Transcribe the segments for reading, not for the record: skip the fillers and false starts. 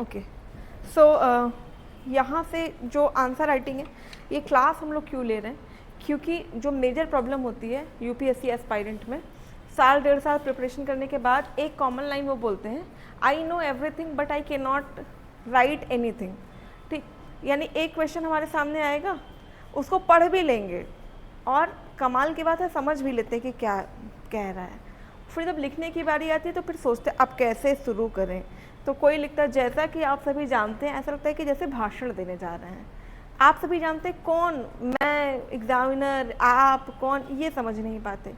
Okay. सो यहाँ से जो आंसर राइटिंग है, ये क्लास हम लोग क्यों ले रहे हैं, क्योंकि जो मेजर प्रॉब्लम होती है यूपीएससी एस्पायरेंट में, साल 1.5 साल प्रिपरेशन करने के बाद एक कॉमन लाइन वो बोलते हैं, I know everything but I can not right anything. ठीक, यानी एक क्वेश्चन हमारे सामने आएगा, उसको पढ़ भी लेंगे और कमाल की बात है समझ भी लेते हैं कि क्या कह रहा है। फिर जब लिखने की बारी आती है तो फिर सोचते हैं अब कैसे शुरू करें। तो कोई लिखता है जैसा कि आप सभी जानते हैं, ऐसा लगता है कि जैसे भाषण देने जा रहे हैं। आप सभी जानते हैं कौन, मैं, एग्जामिनर, आप कौन, ये समझ नहीं पाते।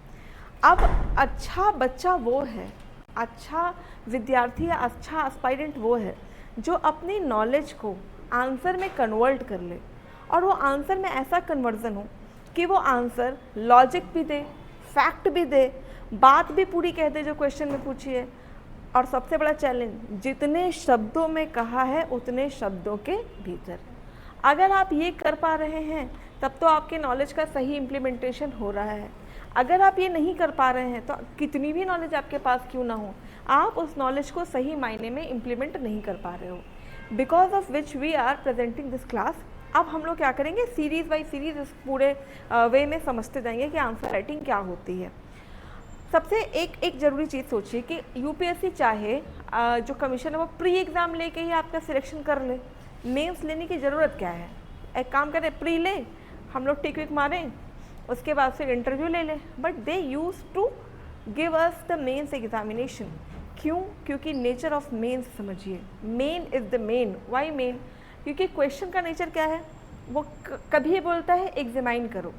अब अच्छा बच्चा वो है, अच्छा विद्यार्थी या अच्छा एस्पायरेंट वो है जो अपनी नॉलेज को आंसर में कन्वर्ट कर ले, और वो आंसर में ऐसा कन्वर्जन हो कि वो आंसर लॉजिक भी दे, फैक्ट भी दे, बात भी पूरी कह दे जो क्वेश्चन में पूछी है। और सबसे बड़ा चैलेंज, जितने शब्दों में कहा है उतने शब्दों के भीतर। अगर आप ये कर पा रहे हैं तब तो आपके नॉलेज का सही इम्प्लीमेंटेशन हो रहा है। अगर आप ये नहीं कर पा रहे हैं तो कितनी भी नॉलेज आपके पास क्यों ना हो, आप उस नॉलेज को सही मायने में इम्प्लीमेंट नहीं कर पा रहे हो। Because of which we are presenting this class. अब हम लोग क्या करेंगे, सीरीज़ बाई सीरीज़ इस पूरे वे में समझते जाएंगे कि आंसर राइटिंग क्या होती है। सबसे एक ज़रूरी चीज़ सोचिए कि यूपीएससी चाहे जो कमीशन है वो प्री एग्ज़ाम लेके ही आपका सिलेक्शन कर ले। मेंस लेने की ज़रूरत क्या है, एक काम करें, प्री ले, हम लोग टिक विक मारें, उसके बाद फिर इंटरव्यू ले लें। But they use to give us the mains examination. क्यों? क्योंकि नेचर ऑफ मेंस समझिए, main is the main. Why main? क्योंकि क्वेश्चन का नेचर क्या है, वो कभी बोलता है एग्जामाइन करो,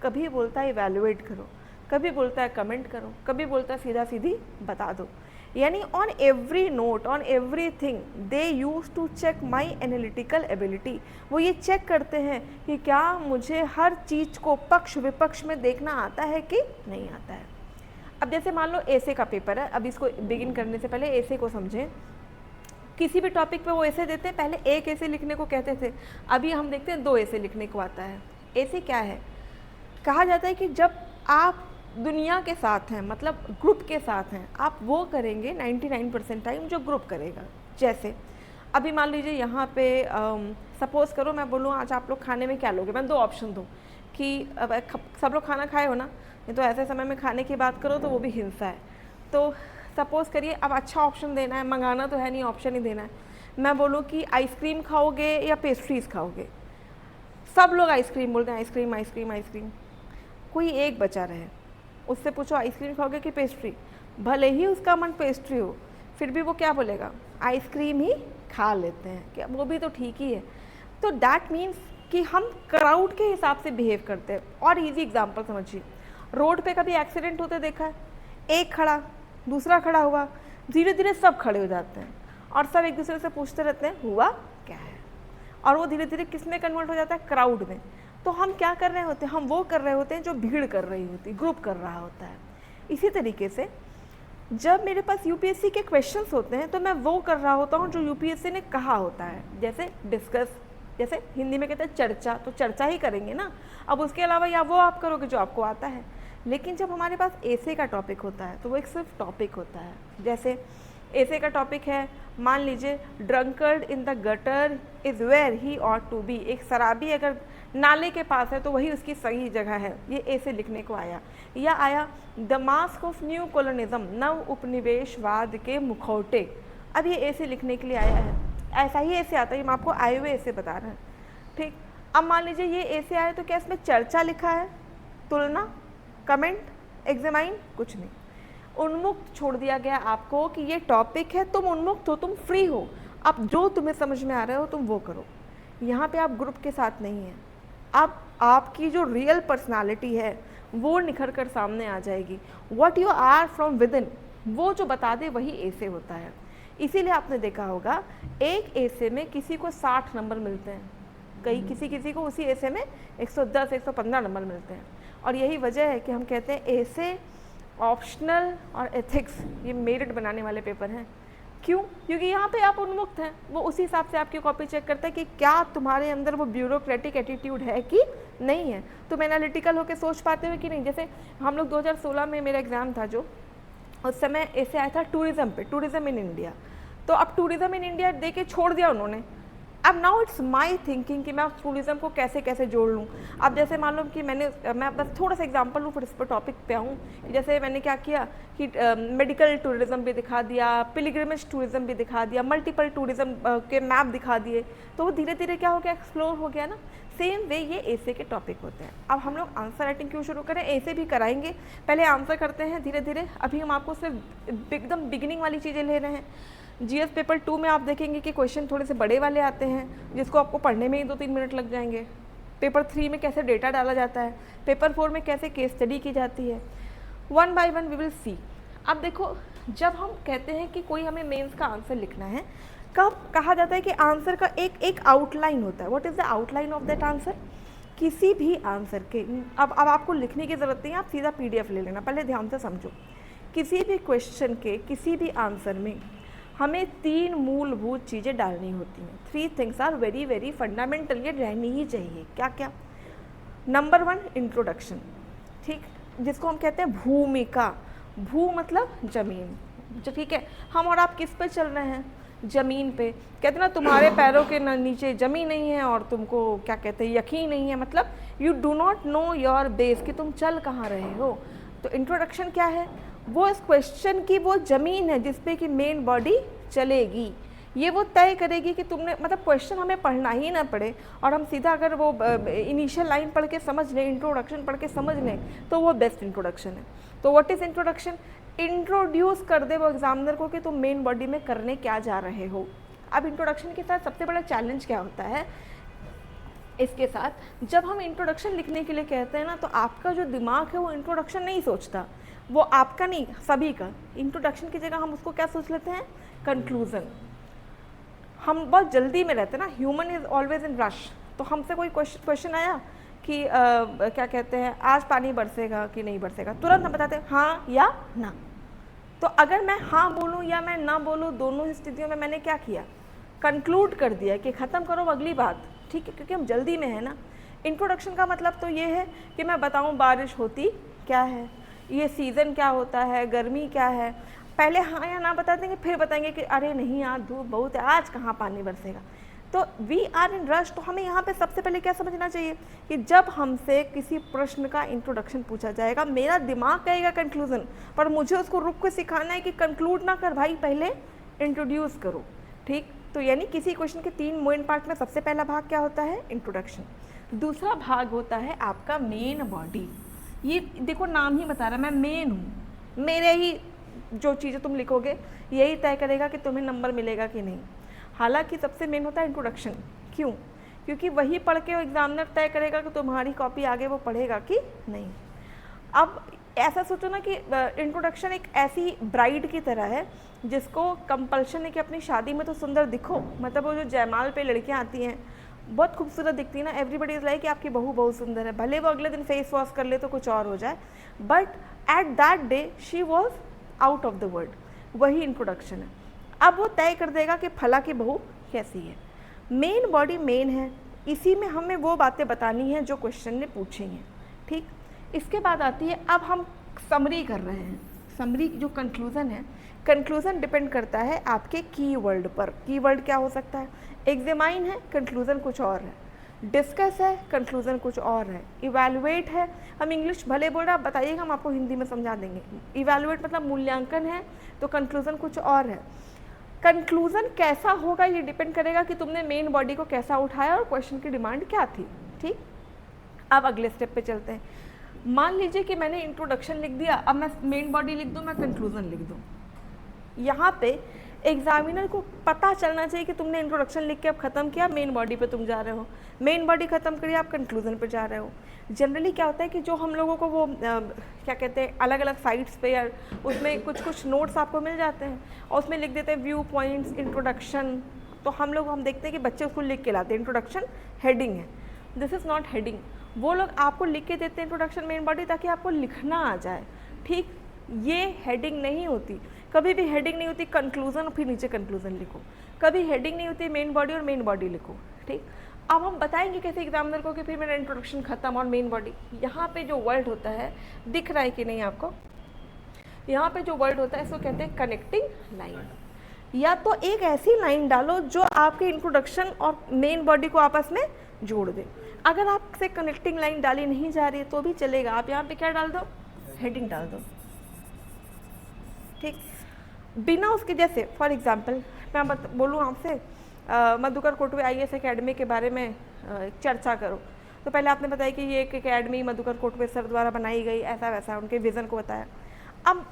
कभी बोलता है इवैल्यूएट करो, कभी बोलता है कमेंट करो, कभी बोलता है सीधा सीधी बता दो। यानी on every note, on every thing they use to check my analytical ability. वो ये चेक करते हैं कि क्या मुझे हर चीज़ को पक्ष विपक्ष में देखना आता है कि नहीं आता है। अब जैसे मान लो एसे का पेपर है, अब इसको बिगिन करने से पहले एसे को समझें। किसी भी टॉपिक पे वो एसे देते हैं, पहले एक एसे लिखने को कहते थे, अभी हम देखते हैं 2 एसे लिखने को आता है। एसे क्या है? कहा जाता है कि जब आप दुनिया के साथ हैं, मतलब ग्रुप के साथ हैं, आप वो करेंगे 99% टाइम जो ग्रुप करेगा। जैसे अभी मान लीजिए यहाँ पे सपोज़ करो मैं बोलूँ आज आप लोग खाने में क्या लोगे, मैं 2 ऑप्शन दूँ कि अब सब लोग खाना खाए हो ना, नहीं तो ऐसे समय में खाने की बात करो तो वो भी हिंसा है। तो सपोज़ करिए अब अच्छा ऑप्शन देना है, मंगाना तो है नहीं, ऑप्शन ही देना है। मैं बोलूँ कि आइसक्रीम खाओगे या पेस्ट्रीज़ खाओगे, सब लोग आइसक्रीम बोलते हैं, आइसक्रीम आइसक्रीम आइसक्रीम। कोई एक बचा रहे, उससे पूछो आइसक्रीम खाओगे कि पेस्ट्री, भले ही उसका मन पेस्ट्री हो, फिर भी वो क्या बोलेगा, आइसक्रीम ही खा लेते हैं, क्या वो भी तो ठीक ही है। तो दैट मीन्स कि हम क्राउड के हिसाब से बिहेव करते हैं। और इजी एग्जांपल समझिए, रोड पे कभी एक्सीडेंट होते देखा है, एक खड़ा, दूसरा खड़ा हुआ, धीरे धीरे सब खड़े हो जाते हैं और सब एक दूसरे से पूछते रहते हैं हुआ क्या है, और वो धीरे धीरे किस में कन्वर्ट हो जाता है, क्राउड में। तो हम क्या कर रहे होते हैं, हम वो कर रहे होते हैं जो भीड़ कर रही होती, ग्रुप कर रहा होता है। इसी तरीके से जब मेरे पास यूपीएससी के क्वेश्चंस होते हैं तो मैं वो कर रहा होता हूँ जो यूपीएससी ने कहा होता है। जैसे डिस्कस, जैसे हिंदी में कहते हैं चर्चा, तो चर्चा ही करेंगे ना। अब उसके अलावा या वो आप करोगे जो आपको आता है। लेकिन जब हमारे पास एसे का टॉपिक होता है तो वो एक सिर्फ टॉपिक होता है। जैसे एसे का टॉपिक है, मान लीजिए drunkard in the gutter is where he ought to be. एक शराबी अगर नाले के पास है तो वही उसकी सही जगह है, ये ऐसे लिखने को आया। या आया the mask of new colonialism, नव उपनिवेशवाद के मुखौटे, अब ये ऐसे लिखने के लिए आया है। ऐसा ही ऐसे आता है, हम आपको आए हुए ऐसे बता रहे हैं। ठीक, अब मान लीजिए ये ऐसे आए तो क्या इसमें चर्चा लिखा है, तुलना, कमेंट, एग्जामाइन, कुछ नहीं। उन्मुक्त छोड़ दिया गया आपको कि ये टॉपिक है, तुम उन्मुक्त हो, तुम फ्री हो, अब जो तुम्हें समझ में आ रहा हो तुम वो करो। यहाँ पे आप ग्रुप के साथ नहीं हैं, अब आपकी जो रियल पर्सनालिटी है वो निखर कर सामने आ जाएगी। What you are from within, वो जो बता दे वही ऐसे होता है। इसीलिए आपने देखा होगा एक ऐसे में किसी को 60 नंबर मिलते हैं, किसी को उसी ऐसे में 110 115 नंबर मिलते हैं। और यही वजह है कि हम कहते हैं ऐसे, ऑप्शनल और एथिक्स ये मेरिट बनाने वाले पेपर हैं। क्यों? क्योंकि यहाँ पे आप उन्मुक्त हैं, वो उसी हिसाब से आपकी कॉपी चेक करता है कि क्या तुम्हारे अंदर वो ब्यूरोक्रेटिक एटीट्यूड है कि नहीं है, तुम एनालिटिकल होकर सोच पाते हो कि नहीं। जैसे हम लोग 2016 में मेरा एग्ज़ाम था जो, उस समय ऐसे आया था टूरिज़्म पे, टूरिज़्म इन इंडिया। तो अब टूरिज्म इन इंडिया दे के छोड़ दिया उन्होंने। अब नाउ इट्स माई थिंकिंग कि मैं टूरिज्म को कैसे कैसे जोड़ लूँ। अब जैसे मान लो कि मैं बस थोड़ा सा एग्जांपल लूँ फिर इस पर टॉपिक पे आऊँ। जैसे मैंने क्या किया कि मेडिकल टूरिज्म भी दिखा दिया, पिलग्रिमेज टूरिज्म भी दिखा दिया, मल्टीपल टूरिज्म के मैप दिखा दिए, तो वो धीरे धीरे क्या हो गया, एक्सप्लोर हो गया ना। सेम वे ये ऐसे के टॉपिक होते हैं। अब हम लोग आंसर राइटिंग क्यों शुरू करें, ऐसे भी कराएंगे, पहले आंसर करते हैं धीरे धीरे। अभी हम आपको सिर्फ एकदम बिगिनिंग वाली चीज़ें ले रहे हैं। जीएस पेपर 2 में आप देखेंगे कि क्वेश्चन थोड़े से बड़े वाले आते हैं जिसको आपको पढ़ने में ही 2-3 मिनट लग जाएंगे। पेपर 3 में कैसे डेटा डाला जाता है, पेपर 4 में कैसे केस स्टडी की जाती है, 1 बाय 1 वी विल सी। अब देखो, जब हम कहते हैं कि कोई हमें मेंस का आंसर लिखना है, कब कहा जाता है कि आंसर का एक आउटलाइन होता है। What is the outline of that answer? किसी भी आंसर के अब आपको लिखने की ज़रूरत नहीं है, आप सीधा PDF ले लेना, पहले ध्यान से समझो। किसी भी क्वेश्चन के किसी भी आंसर में हमें 3 मूलभूत चीज़ें डालनी होती हैं। 3 things are very very fundamental, ये रहनी ही चाहिए। क्या क्या? नंबर 1 इंट्रोडक्शन, ठीक, जिसको हम कहते हैं भूमिका। भू मतलब ज़मीन, ठीक है। हम और आप किस पे चल रहे हैं? ज़मीन पे। कहते ना तुम्हारे पैरों के नीचे ज़मीन नहीं है और तुमको क्या कहते हैं, यकीन नहीं है, मतलब you do not know your base, कि तुम चल कहाँ रहे हो। तो इंट्रोडक्शन क्या है? वो इस क्वेश्चन की वो ज़मीन है जिसपे कि मेन बॉडी चलेगी। ये वो तय करेगी कि तुमने, मतलब क्वेश्चन हमें पढ़ना ही ना पड़े और हम सीधा अगर वो इनिशियल लाइन पढ़ के समझ लें, इंट्रोडक्शन पढ़ के समझ लें, तो वो बेस्ट इंट्रोडक्शन है। तो व्हाट इज़ इंट्रोडक्शन? इंट्रोड्यूस कर दे वो एग्जामिनर को कि तुम मेन बॉडी में करने क्या जा रहे हो। अब इंट्रोडक्शन के साथ सबसे बड़ा चैलेंज क्या होता है इसके साथ, जब हम इंट्रोडक्शन लिखने के लिए कहते हैं ना, तो आपका जो दिमाग है वो इंट्रोडक्शन नहीं सोचता, वो आपका नहीं, सभी का। इंट्रोडक्शन की जगह हम उसको क्या सोच लेते हैं? कंक्लूज़न। हम बहुत जल्दी में रहते हैं ना, human is always in rush. तो हमसे कोई क्वेश्चन आया कि क्या कहते हैं, आज पानी बरसेगा कि नहीं बरसेगा, तुरंत हम बताते हैं हाँ या ना। तो अगर मैं हाँ बोलूँ या मैं ना बोलूँ, दोनों स्थितियों में मैंने क्या किया? कंक्लूड कर दिया कि ख़त्म करो अगली बात, ठीक है, क्योंकि हम जल्दी में है ना। इंट्रोडक्शन का मतलब तो ये है कि मैं बताऊँ बारिश होती क्या है, ये सीज़न क्या होता है, गर्मी क्या है। पहले हाँ या ना बता देंगे, फिर बताएंगे कि अरे नहीं यार धूप बहुत है, आज कहाँ पानी बरसेगा। तो वी आर इन रश। तो हमें यहाँ पे सबसे पहले क्या समझना चाहिए कि जब हमसे किसी प्रश्न का इंट्रोडक्शन पूछा जाएगा, मेरा दिमाग कहेगा कंक्लूजन, पर मुझे उसको रुक के सिखाना है कि कंक्लूड ना कर भाई, पहले इंट्रोड्यूस करो, ठीक। तो यानी किसी क्वेश्चन के 3 मेन पार्ट में सबसे पहला भाग क्या होता है? इंट्रोडक्शन। दूसरा भाग होता है आपका मेन बॉडी। ये देखो नाम ही बता रहा है, मैं मेन हूँ, मेरे ही जो चीज़ें तुम लिखोगे यही तय करेगा कि तुम्हें नंबर मिलेगा कि नहीं। हालांकि सबसे मेन होता है इंट्रोडक्शन। क्यों? क्योंकि वही पढ़ के एग्जामिनर तय करेगा कि तुम्हारी कॉपी आगे वो पढ़ेगा कि नहीं। अब ऐसा सोचो ना कि इंट्रोडक्शन एक ऐसी ब्राइड की तरह है जिसको कंपल्शन है कि अपनी शादी में तो सुंदर दिखो। मतलब वो जो जयमाल पे लड़कियां आती हैं बहुत खूबसूरत दिखती है ना, एवरीबडी इज़ लाइक कि आपकी बहू बहुत सुंदर है, भले वो अगले दिन फेस वॉश कर ले तो कुछ और हो जाए, but at that day she was out of the world. वही इंट्रोडक्शन है। अब वो तय कर देगा कि फला की बहू कैसी है। मेन बॉडी मेन है, इसी में हमें वो बातें बतानी है जो क्वेश्चन ने पूछी हैं, ठीक। इसके बाद आती है, अब हम समरी कर रहे हैं। समरी जो कंक्लूज़न है, कंक्लूज़न डिपेंड करता है आपके कीवर्ड पर। कीवर्ड क्या हो सकता है? एग्जामाइन है, कंक्लूज़न कुछ और है। डिस्कस है, कंक्लूज़न कुछ और है। इवैल्यूएट है, हम इंग्लिश भले बोल रहे हैं, आप बताइएगा, हम आपको हिंदी में समझा देंगे। इवैल्यूएट मतलब मूल्यांकन है, तो कंक्लूज़न कुछ और है। कंक्लूज़न कैसा होगा ये डिपेंड करेगा कि तुमने मेन बॉडी को कैसा उठाया और क्वेश्चन की डिमांड क्या थी, ठीक। अब अगले स्टेप पे चलते हैं। मान लीजिए कि मैंने इंट्रोडक्शन लिख दिया, अब मैं मेन बॉडी लिख दूँ, मैं कंक्लूज़न लिख दूँ। यहाँ पे एग्जामिनर को पता चलना चाहिए कि तुमने इंट्रोडक्शन लिख के अब ख़त्म किया, मेन बॉडी पे तुम जा रहे हो, मेन बॉडी ख़त्म करिए, आप कंक्लूज़न पे जा रहे हो। जनरली क्या होता है कि जो हम लोगों को वो क्या कहते हैं, अलग अलग साइट्स पे या उसमें कुछ कुछ नोट्स आपको मिल जाते हैं और उसमें लिख देते हैं व्यू पॉइंट्स, इंट्रोडक्शन। तो हम देखते हैं कि बच्चे उसको लिख के लाते हैं, इंट्रोडक्शन हेडिंग है। This is not heading. वो लोग आपको लिख के देते हैं इंट्रोडक्शन मेन बॉडी ताकि आपको लिखना आ जाए, ठीक। ये हेडिंग नहीं होती, कभी भी हेडिंग नहीं होती कंक्लूज़न फिर नीचे कंक्लूज़न लिखो, कभी हेडिंग नहीं होती मेन बॉडी और मेन बॉडी लिखो, ठीक। अब हम बताएंगे कैसे एग्जामिनर को कि फिर मेरा इंट्रोडक्शन खत्म और मेन बॉडी। यहाँ पे जो वर्ड होता है, दिख रहा है कि नहीं आपको? यहाँ पे जो वर्ड होता है इसको कहते हैं कनेक्टिंग लाइन। या तो एक ऐसी लाइन डालो जो आपके इंट्रोडक्शन और मेन बॉडी को आपस में जोड़ दे। अगर आपसे कनेक्टिंग लाइन डाली नहीं जा रही है तो भी चलेगा, आप यहाँ पे क्या डाल दो, हेडिंग डाल दो, ठीक। बिना उसके, जैसे फॉर एग्जांपल मैं बोलूँ आपसे मधुकर कोटवे IAS एकेडमी के बारे में चर्चा करो, तो पहले आपने बताया कि ये एक एकेडमी मधुकर कोटवे सर द्वारा बनाई गई, ऐसा वैसा उनके विज़न को बताया। अब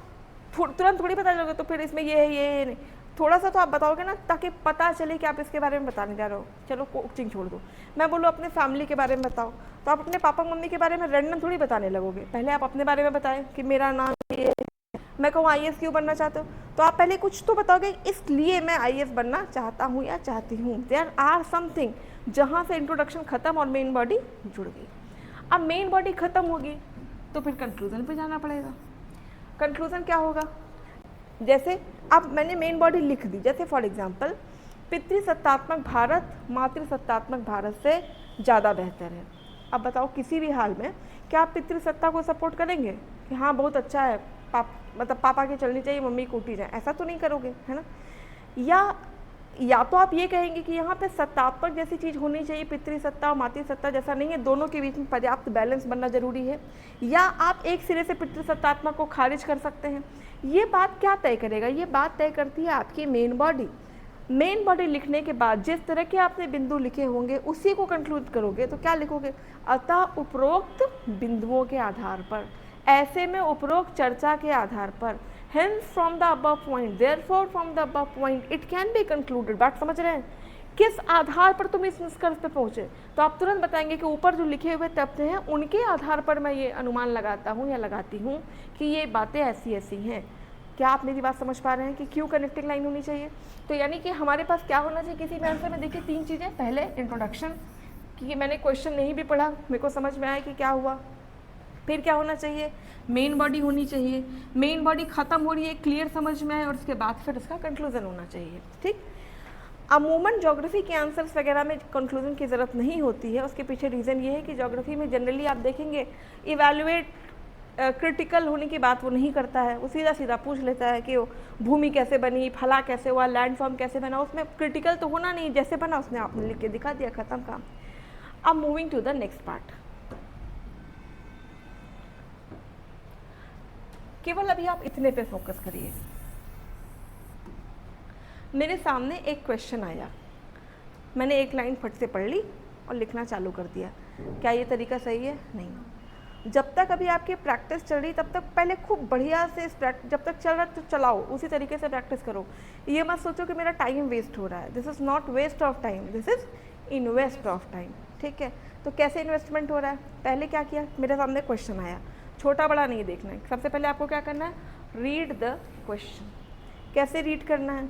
तुरंत थोड़ी पता चलोगे तो फिर इसमें ये है, ये नहीं, थोड़ा सा तो आप बताओगे ना, ताकि पता चले कि आप इसके बारे में बताने जा रहे हो। चलो कोचिंग छोड़ दो, मैं बोलो अपने फैमिली के बारे में बताओ, तो आप अपने पापा मम्मी के बारे में रैंडम थोड़ी बताने लगोगे। पहले आप अपने बारे में बताएं कि मेरा नाम ये, मैं कहूँ IAS क्यों बनना चाहते हो, तो आप पहले कुछ तो बताओगे, इसलिए मैं IAS बनना चाहता हूँ या चाहती हूँ। देयर आर समथिंग जहाँ से इंट्रोडक्शन खत्म और मेन बॉडी जुड़ गई। अब मेन बॉडी खत्म होगी तो फिर कंक्लूजन पे जाना पड़ेगा। कंक्लूजन क्या होगा, जैसे अब मैंने मेन बॉडी लिख दी, जैसे फॉर एग्जांपल पितृसत्तात्मक भारत मातृसत्तात्मक भारत से ज़्यादा बेहतर है। अब बताओ किसी भी हाल में क्या आप पितृसत्ता को सपोर्ट करेंगे कि हाँ बहुत अच्छा है, मतलब पापा की चलनी चाहिए मम्मी को उठी जाए, ऐसा तो नहीं करोगे, है ना। या तो आप ये कहेंगे कि यहाँ पे सत्तात्मक जैसी चीज़ होनी चाहिए, पितृसत्ता और मातृसत्ता जैसा नहीं है, दोनों के बीच में पर्याप्त बैलेंस बनना जरूरी है। या आप एक सिरे से पितृसत्तात्मक को खारिज कर सकते हैं। ये बात क्या तय करेगा, ये बात तय करती है आपकी मेन बॉडी। मेन बॉडी लिखने के बाद जिस तरह के आपने बिंदु लिखे होंगे उसी को कंक्लूड करोगे, तो क्या लिखोगे, अतः उपरोक्त बिंदुओं के आधार पर, ऐसे में उपरोक्त चर्चा के आधार पर, hence from the above point, therefore from the above point it can be concluded। बात समझ रहे हैं, किस आधार पर तुम इस निष्कर्ष पे पहुंचे, तो आप तुरंत बताएंगे कि ऊपर जो लिखे हुए तथ्य हैं उनके आधार पर मैं ये अनुमान लगाता हूँ या लगाती हूँ कि ये बातें ऐसी ऐसी हैं। क्या आप मेरी बात समझ पा रहे हैं कि क्यों कनेक्टिंग लाइन होनी चाहिए। तो यानी कि हमारे पास क्या होना चाहिए किसी भी आंसर में, देखिए 3 चीज़ें। पहले इंट्रोडक्शन, कि मैंने क्वेश्चन नहीं भी पढ़ा, मेरे को समझ में आया कि क्या हुआ। फिर क्या होना चाहिए, मेन बॉडी होनी चाहिए, मेन बॉडी खत्म हो रही है, क्लियर समझ में आए, और उसके बाद फिर उसका कंक्लूजन होना चाहिए, ठीक। अमूमन ज्योग्राफी के आंसर्स वगैरह में कंक्लूजन की ज़रूरत नहीं होती है। उसके पीछे रीज़न ये है कि ज्योग्राफी में जनरली आप देखेंगे इवैल्यूएट क्रिटिकल होने की बात वो नहीं करता है, वो सीधा सीधा पूछ लेता है कि वो भूमि कैसे बनी, फला कैसे हुआ, लैंड फॉर्म कैसे बना, उसमें क्रिटिकल तो होना नहीं, जैसे बना उसने आपने लिख के दिखा दिया, खत्म काम। अब moving to the next part, केवल अभी आप इतने पे फोकस करिए। मेरे सामने एक क्वेश्चन आया, मैंने एक लाइन फट से पढ़ ली और लिखना चालू कर दिया। क्या ये तरीका सही है? नहीं। जब तक अभी आपकी प्रैक्टिस चल रही तब तक पहले खूब बढ़िया से जब तक चल रहा तो चलाओ, उसी तरीके से प्रैक्टिस करो। ये मत सोचो कि मेरा टाइम वेस्ट हो रहा है। This is not waste of time, this is invest of time, ठीक है। तो कैसे इन्वेस्टमेंट हो रहा है, पहले क्या किया, मेरे सामने क्वेश्चन आया, छोटा बड़ा नहीं देखना है, सबसे पहले आपको क्या करना है, रीड द क्वेश्चन। कैसे रीड करना है,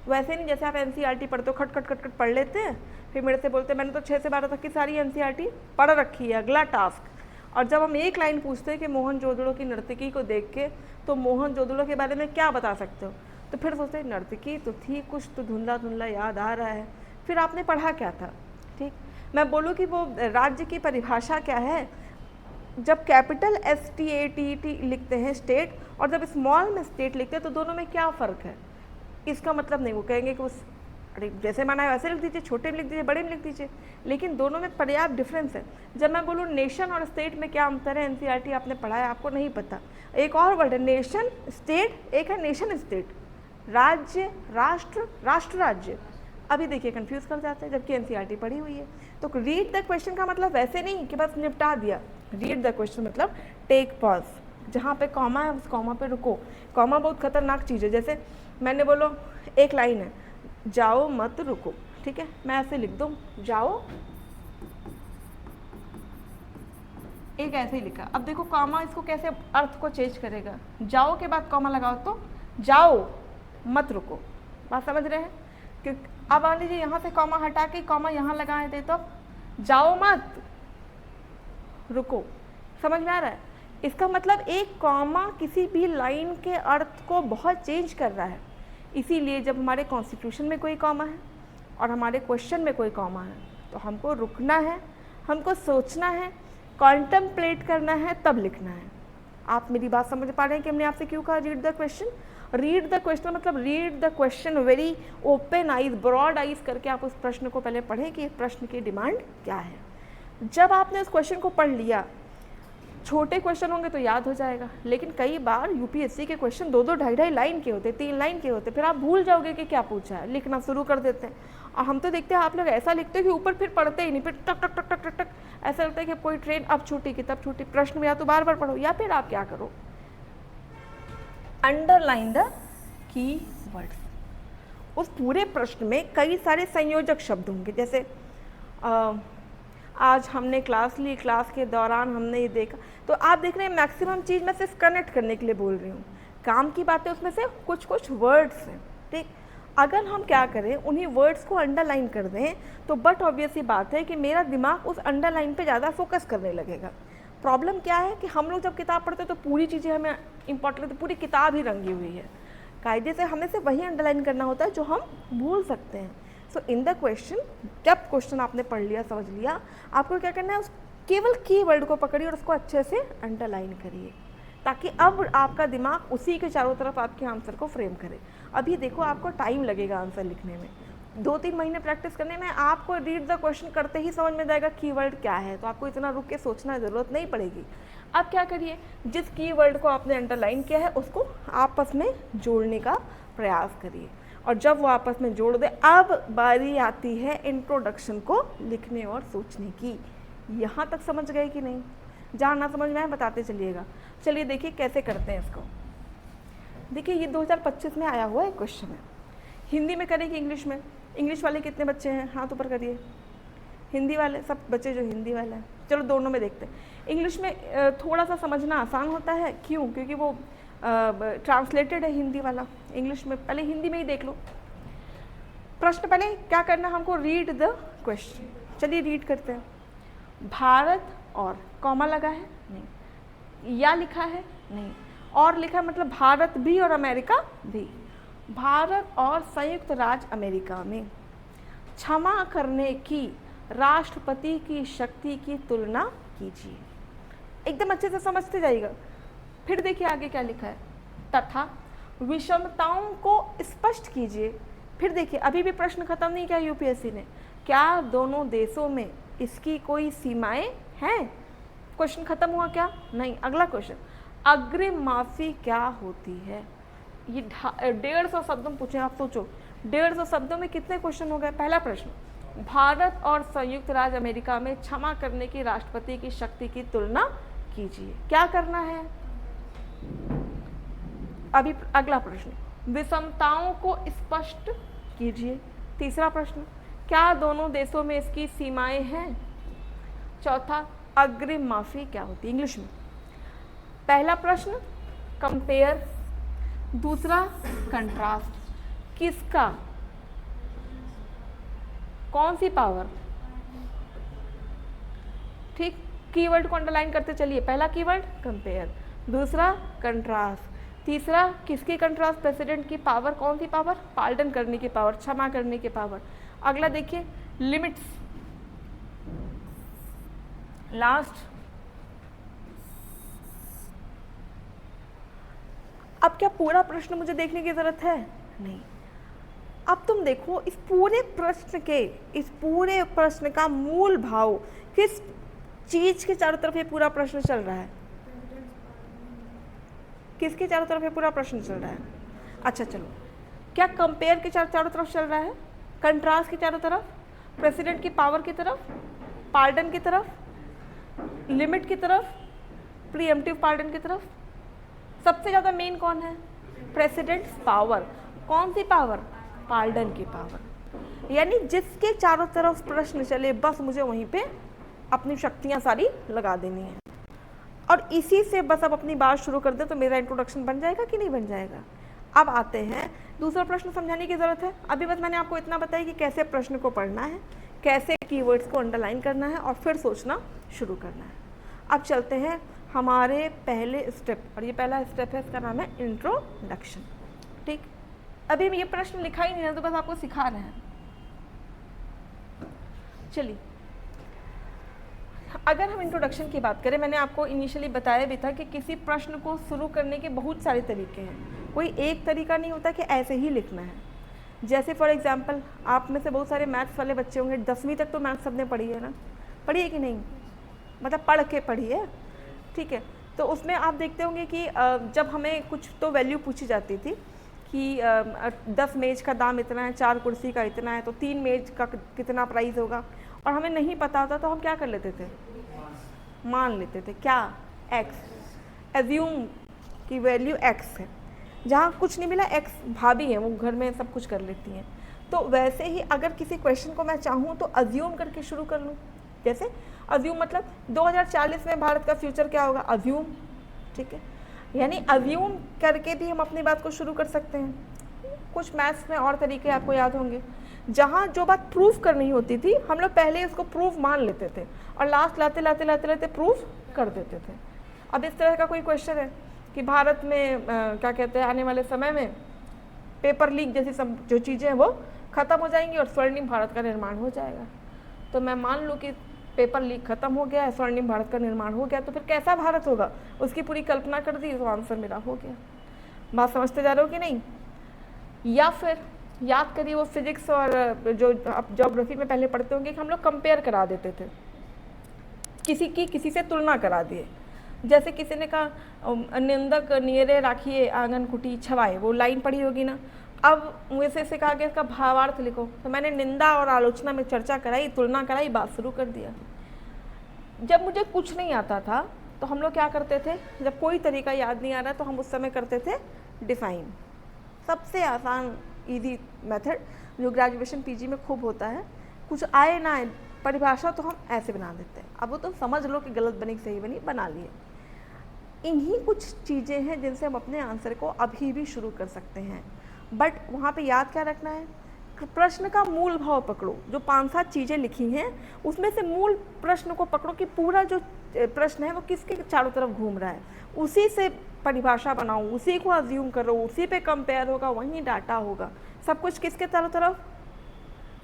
वैसे नहीं जैसे आप NCERT पढ़ते हो, खट खट खट खट पढ़ लेते हैं, फिर मेरे से बोलते हैं मैंने तो 6 से 12 तक की सारी NCERT पढ़ रखी है, अगला टास्क। और जब हम एक लाइन पूछते हैं कि मोहनजोदड़ो की नर्तकी को देख के तो मोहनजोदड़ो के बारे में क्या बता सकते हो, तो फिर सोचते हैं नर्तकी तो थी, कुछ तो धुंधला धुंधला याद आ रहा है, फिर आपने पढ़ा क्या था, ठीक। मैं बोलूँ कि वो राज्य की परिभाषा क्या है, जब कैपिटल STATE लिखते हैं स्टेट, और जब स्मॉल में स्टेट लिखते हैं तो दोनों में क्या फ़र्क है। इसका मतलब नहीं वो कहेंगे कि उस अरे जैसे माना है वैसे लिख दीजिए, छोटे में लिख दीजिए, बड़े में लिख दीजिए, लेकिन दोनों में पर्याप्त डिफरेंस है। जब मैं बोलूँ नेशन और स्टेट में क्या अंतर है, NCERT आपने पढ़ा है, आपको नहीं पता। एक और वर्ड है नेशन स्टेट, एक है नेशन स्टेट, राज्य राष्ट्र, राष्ट्र राज्य। अभी देखिए कंफ्यूज कर जाते हैं, जबकि NCERT पढ़ी हुई है। तो रीड द क्वेश्चन का मतलब वैसे नहीं कि बस निपटा दिया, रीड द क्वेश्चन मतलब टेक पॉज, जहाँ पे कॉमा है उस कॉमा पे रुको। कॉमा बहुत खतरनाक चीज़ है। जैसे मैंने बोलो एक लाइन है, जाओ मत रुको, ठीक है, मैं ऐसे लिख दूँ जाओ, एक ऐसे ही लिखा। अब देखो कॉमा इसको कैसे अर्थ को चेंज करेगा, जाओ के बाद कॉमा लगाओ तो जाओ मत रुको। बात समझ रहे हैं, क्योंकि अब मान लीजिए यहाँ से कॉमा हटा के कॉमा यहाँ लगाए थे तो जाओ मत रुको, समझ में आ रहा है। इसका मतलब एक कॉमा किसी भी लाइन के अर्थ को बहुत चेंज कर रहा है। इसीलिए जब हमारे कॉन्स्टिट्यूशन में कोई कॉमा है और हमारे क्वेश्चन में कोई कॉमा है तो हमको रुकना है, हमको सोचना है, कॉन्टेम्पलेट करना है, तब लिखना है। आप मेरी बात समझ पा रहे हैं कि हमने आपसे क्यों कहा read the question. Read the question मतलब read the question very open eyes, broad eyes करके आप उस प्रश्न को पहले पढ़ें कि प्रश्न की डिमांड क्या है। जब आपने उस क्वेश्चन को पढ़ लिया, छोटे क्वेश्चन होंगे तो याद हो जाएगा, लेकिन कई बार यूपीएससी के क्वेश्चन 2-2, 2.5 लाइन के होते, 3 लाइन के होते, फिर आप भूल जाओगे कि क्या पूछा है, लिखना शुरू कर देते हैं। और हम तो देखते हैं आप लोग ऐसा लिखते हो कि ऊपर फिर पढ़ते ही नहीं, फिर टक टक टक टक टक टक, ऐसा लगता है कि कोई ट्रेन अब छूटी कि तब छूटी। प्रश्न में या तो बार बार पढ़ो या फिर आप क्या करो, अंडरलाइन द की वर्ड्स। उस पूरे प्रश्न में कई सारे संयोजक शब्द होंगे, जैसे आज हमने क्लास ली, क्लास के दौरान हमने ये देखा, तो आप देख रहे हैं मैक्सिमम चीज़ मैं सिर्फ कनेक्ट करने के लिए बोल रही हूँ, काम की बातें उसमें से कुछ कुछ वर्ड्स हैं, ठीक। अगर हम क्या करें, उन्हीं वर्ड्स को अंडरलाइन कर दें तो बट ऑब्वियस ही बात है कि मेरा दिमाग उस अंडरलाइन पे ज़्यादा फोकस करने लगेगा। प्रॉब्लम क्या है कि हम लोग जब किताब पढ़ते हैं तो पूरी चीज़ें हमें इंपॉर्टेंट, तो पूरी किताब ही रंगी हुई है, कायदे से हमें से वही अंडरलाइन करना होता है जो हम भूल सकते हैं। सो इन द क्वेश्चन, जब क्वेश्चन आपने पढ़ लिया, समझ लिया, आपको क्या करना है, उस केवल की वर्ड को पकड़िए और उसको अच्छे से अंडरलाइन करिए, ताकि अब आपका दिमाग उसी के चारों तरफ आपके आंसर को फ्रेम करे। अभी देखो आपको टाइम लगेगा आंसर लिखने में, 2-3 महीने प्रैक्टिस करने में आपको रीड द क्वेश्चन करते ही समझ में जाएगा कीवर्ड क्या है, तो आपको इतना रुक के सोचना ज़रूरत नहीं पड़ेगी। अब क्या करिए, जिस कीवर्ड को आपने अंडरलाइन किया है उसको आपस में जोड़ने का प्रयास करिए, और जब वो आपस में जोड़ दे, अब बारी आती है इंट्रोडक्शन को लिखने और सोचने की। यहाँ तक समझ गए कि नहीं? जहाँ ना समझ में आए बताते चलिएगा। चलिए देखिए कैसे करते हैं इसको। देखिए ये 2025 में आया हुआ है क्वेश्चन है, हिंदी में करें कि इंग्लिश में? इंग्लिश वाले कितने बच्चे हैं, हाथ ऊपर करिए। हिंदी वाले सब बच्चे जो हिंदी वाले हैं, चलो दोनों में देखते हैं। इंग्लिश में थोड़ा सा समझना आसान होता है, क्यों? क्योंकि वो ट्रांसलेटेड है हिंदी वाला। इंग्लिश में पहले हिंदी में ही देख लो। प्रश्न पहले क्या करना हमको, रीड द क्वेश्चन। चलिए रीड करते हैं। भारत और कॉमा लगा है नहीं, या लिखा है नहीं, और लिखा है मतलब भारत भी और अमेरिका भी। भारत और संयुक्त राज्य अमेरिका में क्षमा करने की राष्ट्रपति की शक्ति की तुलना कीजिए। एकदम अच्छे से समझते जाइएगा। फिर देखिए आगे क्या लिखा है, तथा विषमताओं को स्पष्ट कीजिए। फिर देखिए अभी भी प्रश्न खत्म नहीं किया यूपीएससी ने, क्या दोनों देशों में इसकी कोई सीमाएं हैं? क्वेश्चन खत्म हुआ क्या? नहीं। अगला क्वेश्चन, अग्रिम माफी क्या होती है? ये 150 शब्दों में पूछे, आप सोचो 150 शब्दों में कितने क्वेश्चन हो गए। पहला प्रश्न, भारत और संयुक्त राज्य अमेरिका में क्षमा करने की राष्ट्रपति की शक्ति की तुलना कीजिए। क्या करना है? अभी अगला प्रश्न, विषमताओं को स्पष्ट कीजिए। तीसरा प्रश्न, क्या दोनों देशों में इसकी सीमाएं हैं? चौथा, अग्रिम माफी क्या होती है इंग्लिश में? पहला प्रश्न कंपेयर, दूसरा कंट्रास्ट, किसका, कौन सी पावर, ठीक। कीवर्ड को अंडरलाइन करते चलिए। पहला कीवर्ड कंपेयर, दूसरा कंट्रास्ट, तीसरा किसकी कंट्रास्ट, प्रेसिडेंट की पावर, कौन सी पावर, पार्डन करने की पावर, क्षमा करने की पावर। अगला देखिए लिमिट्स, लास्ट। अब क्या पूरा प्रश्न मुझे देखने की जरूरत है? नहीं। अब तुम देखो इस पूरे प्रश्न का मूल भाव किस चीज के चारों तरफ ये पूरा प्रश्न चल रहा है? किसके चारों तरफ ये पूरा प्रश्न चल रहा है? अच्छा चलो, क्या कंपेयर के चारों तरफ चल रहा है, कंट्रास्ट के चारों तरफ, प्रेसिडेंट की पावर की तरफ, पार्डन की तरफ, लिमिट की तरफ, प्रीएम्प्टिव पार्डन की तरफ? सबसे ज़्यादा मेन कौन है? President's power. कौन सी पावर? पार्डन की पावर। यानी जिसके चारों तरफ प्रश्न चले बस मुझे वहीं पे अपनी शक्तियां सारी लगा देनी है, और इसी से बस अब अपनी बात शुरू कर दे तो मेरा इंट्रोडक्शन बन जाएगा कि नहीं बन जाएगा। अब आते हैं दूसरा प्रश्न, समझाने की ज़रूरत है। अभी बस मैंने आपको इतना बताया कि कैसे प्रश्न को पढ़ना है, कैसे कीवर्ड्स को अंडरलाइन करना है और फिर सोचना शुरू करना है। अब चलते हैं हमारे पहले स्टेप, और ये पहला स्टेप है, इसका नाम है इंट्रोडक्शन, ठीक। अभी ये प्रश्न लिखा ही नहीं है तो बस आपको सिखा रहे हैं। चलिए अगर हम इंट्रोडक्शन की बात करें, मैंने आपको इनिशियली बताया भी था कि किसी प्रश्न को शुरू करने के बहुत सारे तरीके हैं। कोई एक तरीका नहीं होता कि ऐसे ही लिखना है। जैसे फॉर एग्जांपल आप में से बहुत सारे मैथ्स वाले बच्चे होंगे, 10वीं तक तो मैथ्स सबने पढ़ी है ना, पढ़ी है कि नहीं, मतलब पढ़ के पढ़ी है, ठीक है। तो उसमें आप देखते होंगे कि जब हमें कुछ तो वैल्यू पूछी जाती थी कि 10 मेज का दाम इतना है, 4 कुर्सी का इतना है, तो 3 मेज का कितना प्राइस होगा, और हमें नहीं पता होता तो हम क्या कर लेते थे, मान लेते थे क्या, x, एज्यूम की वैल्यू x है। जहाँ कुछ नहीं मिला, x भाभी है, वो घर में सब कुछ कर लेती हैं। तो वैसे ही अगर किसी क्वेश्चन को मैं चाहूँ तो अज्यूम करके शुरू कर लूँ। जैसे अज्यूम मतलब 2040 में भारत का फ्यूचर क्या होगा, अज्यूम, ठीक है। यानी अज्यूम करके भी हम अपनी बात को शुरू कर सकते हैं। कुछ मैथ्स में और तरीके आपको याद होंगे, जहाँ जो बात प्रूफ करनी होती थी हम लोग पहले उसको प्रूफ मान लेते थे और लास्ट लाते लाते लाते लाते प्रूफ कर देते थे। अब इस तरह का कोई क्वेश्चन है कि भारत में क्या कहते हैं, आने वाले समय में पेपर लीक जैसी सब जो चीज़ें हैं वो ख़त्म हो जाएंगी और स्वर्णिम भारत का निर्माण हो जाएगा। तो मैं मान लूँ कि पेपर लीक खत्म हो गया है, स्वर्णिम भारत का निर्माण हो गया, तो फिर कैसा भारत होगा उसकी पूरी कल्पना कर दी, तो आंसर मेरा हो गया। बात समझते जा रहे हो कि नहीं। या फिर याद करिए वो फिजिक्स और जो आप ज्योग्राफी में पहले पढ़ते होंगे कि हम लोग कंपेयर करा देते थे, किसी से तुलना करा दिए। जैसे किसी ने कहा निंदक नियरे राखिए आंगन कुटी छवाए, वो लाइन पढ़ी होगी ना। अब मुझे से कहा गया इसका भावार्थ लिखो, तो मैंने निंदा और आलोचना में चर्चा कराई, तुलना कराई, बात शुरू कर दिया। जब मुझे कुछ नहीं आता था तो हम लोग क्या करते थे, जब कोई तरीका याद नहीं आ रहा तो हम उस समय करते थे डिफाइन, सबसे आसान ईजी मेथड जो ग्रेजुएशन पीजी में खूब होता है। कुछ आए ना आए परिभाषा तो हम ऐसे बना देते हैं, अब वो तो समझ लो कि गलत बनी सही बनी, बना लिए। इन्हीं कुछ चीज़ें हैं जिनसे हम अपने आंसर को अभी भी शुरू कर सकते हैं। बट वहाँ पे याद क्या रखना है, प्रश्न का मूल भाव पकड़ो। जो 5-7 चीज़ें लिखी हैं उसमें से मूल प्रश्न को पकड़ो कि पूरा जो प्रश्न है वो किसके चारों तरफ घूम रहा है, उसी से परिभाषा बनाओ, उसी को अज्यूम करो, उसी पे कंपेयर होगा, वहीं डाटा होगा। सब कुछ किसके चारों तरफ,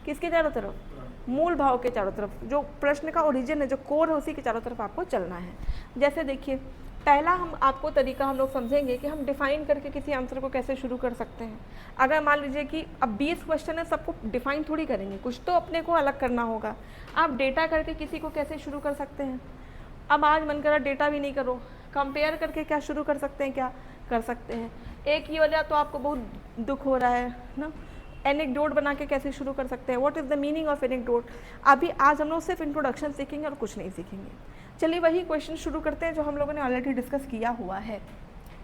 किसके चारों तरफ, मूल भाव के चारों तरफ। जो प्रश्न का ओरिजिन है, जो कोर है, उसी के चारों तरफ आपको चलना है। जैसे देखिए पहला हम आपको तरीका हम लोग समझेंगे कि हम डिफाइन करके किसी आंसर को कैसे शुरू कर सकते हैं। अगर मान लीजिए कि अब 20 क्वेश्चन है, सबको डिफाइन थोड़ी करेंगे, कुछ तो अपने को अलग करना होगा। आप डेटा करके किसी को कैसे शुरू कर सकते हैं। अब आज मन करा डेटा भी नहीं करो, कंपेयर करके क्या शुरू कर सकते हैं, क्या कर सकते हैं। एक ही वजह तो आपको बहुत दुख हो रहा है ना, एनेक्डोट बना के कैसे शुरू कर सकते हैं, what is the meaning of anecdote. अभी आज हम लोग सिर्फ इंट्रोडक्शन सीखेंगे और कुछ नहीं सीखेंगे। चलिए वही क्वेश्चन शुरू करते हैं जो हम लोगों ने ऑलरेडी डिस्कस किया हुआ है।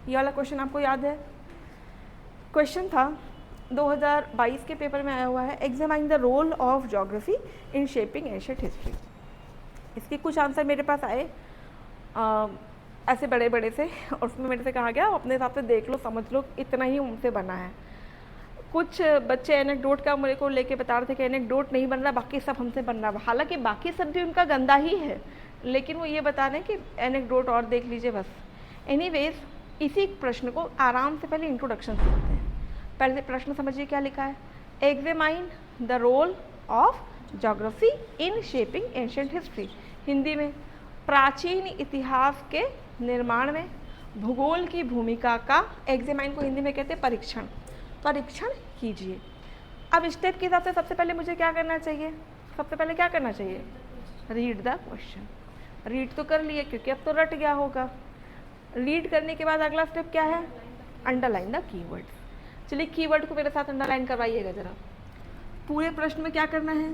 ये वाला क्वेश्चन आपको याद है, क्वेश्चन था 2022 के पेपर में आया हुआ है, examine the role of geography in shaping Asian history. इसके कुछ आंसर मेरे पास आए ऐसे बड़े बड़े से, और उसमें मेरे से कहा गया अपने हिसाब से देख लो, समझ लो, इतना ही उनसे बना है। कुछ बच्चे एनेक्डोट का मेरे को लेके बता रहे थे कि एनेक्डोट नहीं बन रहा, बाकी सब हमसे बन रहा। हालांकि बाकी सब भी उनका गंदा ही है, लेकिन वो ये बता रहे हैं कि एनेक्डोट और देख लीजिए बस। एनीवेज, इसी प्रश्न को आराम से पहले इंट्रोडक्शन सीखते हैं। पहले प्रश्न समझिए क्या लिखा है, examine the role of geography in shaping ancient history. Hindi में प्राचीन इतिहास के निर्माण में भूगोल की भूमिका का, एग्जामाइन को हिंदी में कहते हैं परीक्षण, परीक्षण कीजिए। अब स्टेप के हिसाब से सबसे पहले मुझे क्या करना चाहिए, सबसे पहले क्या करना चाहिए, रीड द क्वेश्चन। रीड तो कर लिए क्योंकि अब तो रट गया होगा। रीड करने के बाद अगला स्टेप क्या है, अंडरलाइन द कीवर्ड्स। चलिए कीवर्ड को मेरे साथ अंडरलाइन करवाइएगा जरा। पूरे प्रश्न में क्या करना है,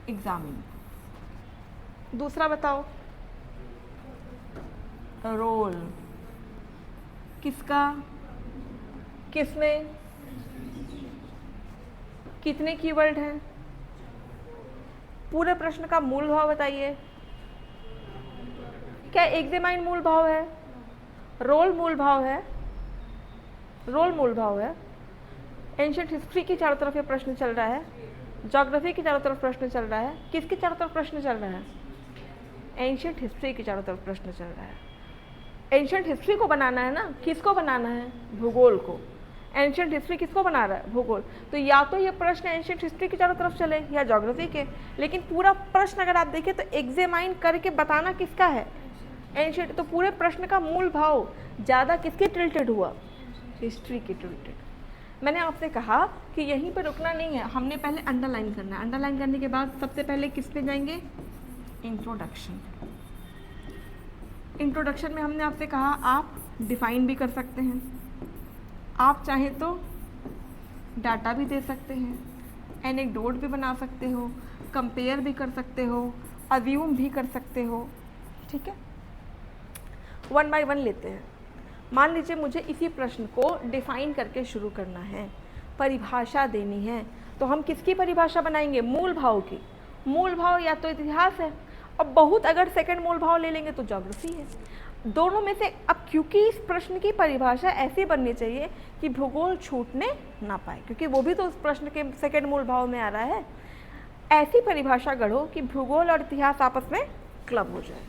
एग्जामिन। दूसरा बताओ, रोल, किसका, किसमें, कितने कीवर्ड हैं। पूरे प्रश्न का मूल भाव बताइए। क्या एग्जामाइन मूल भाव है, रोल मूल भाव है, रोल मूल भाव है। एंशिएंट हिस्ट्री की चारों तरफ ये प्रश्न चल रहा है, ज्योग्राफी की चारों तरफ प्रश्न चल रहा है। किसकी चारों तरफ प्रश्न चल रहा है, एंशिएंट हिस्ट्री की चारों तरफ प्रश्न चल रहा है। एंशिएंट हिस्ट्री को बनाना है ना, किसको बनाना है, भूगोल को। एंशिएंट हिस्ट्री किसको बना रहा है, भूगोल। तो या तो ये प्रश्न एंशिएंट हिस्ट्री की चारों तरफ चले या ज्योग्राफी के, लेकिन पूरा प्रश्न अगर आप देखें तो एग्जामाइन करके बताना किसका है, एंशिएंट, तो पूरे प्रश्न का मूल भाव ज़्यादा किसके टिल्टेड हुआ? हिस्ट्री के टिल्टेड। मैंने आपसे कहा कि यहीं पर रुकना नहीं है, हमने पहले अंडरलाइन करना है। अंडरलाइन करने के बाद सबसे पहले किस पे जाएंगे? इंट्रोडक्शन। इंट्रोडक्शन में हमने आपसे कहा आप डिफाइन भी कर सकते हैं, आप चाहें तो डाटा भी दे सकते हैं, एनेक्डोट भी बना सकते हो, कंपेयर भी कर सकते हो, अज्यूम भी कर सकते हो। ठीक है, वन बाय वन लेते हैं। मान लीजिए मुझे इसी प्रश्न को डिफाइन करके शुरू करना है, परिभाषा देनी है, तो हम किसकी परिभाषा बनाएंगे? मूल भाव की। मूल भाव या तो इतिहास है, और बहुत अगर सेकंड मूल भाव ले लेंगे तो ज्योग्राफी है। दोनों में से अब क्योंकि इस प्रश्न की परिभाषा ऐसी बननी चाहिए कि भूगोल छूटने ना पाए, क्योंकि वो भी तो उस प्रश्न के सेकंड मूल भाव में आ रहा है। ऐसी परिभाषा गढ़ो कि भूगोल और इतिहास आपस में क्लब हो जाए।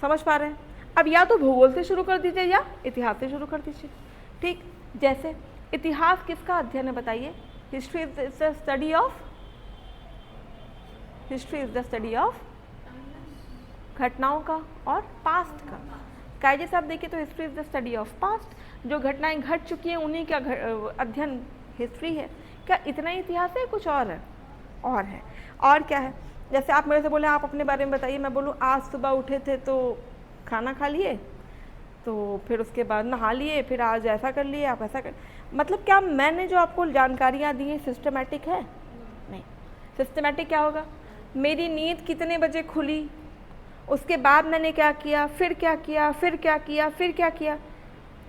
समझ पा रहे हैं? अब या तो भूगोल से शुरू कर दीजिए या इतिहास से शुरू कर दीजिए। ठीक, जैसे इतिहास किसका अध्ययन है बताइए? History is the study of, history is the study of घटनाओं का और पास्ट का। कायदे से आप देखिए तो history is the study of past, जो घटनाएं घट चुकी हैं उन्हीं का अध्ययन हिस्ट्री है। क्या इतना ही इतिहास है, कुछ और है? और है। और क्या है? जैसे आप मेरे से बोले आप अपने बारे में बताइए, मैं बोलूँ आज सुबह उठे थे तो खाना खा लिए, तो फिर उसके बाद नहा लिए, फिर आज ऐसा कर लिए, आप ऐसा कर, मतलब क्या मैंने जो आपको जानकारियाँ दी हैं सिस्टमेटिक है? नहीं। सिस्टमेटिक क्या होगा? मेरी नींद कितने बजे खुली, उसके बाद मैंने क्या किया, फिर क्या किया, फिर क्या किया, फिर क्या किया।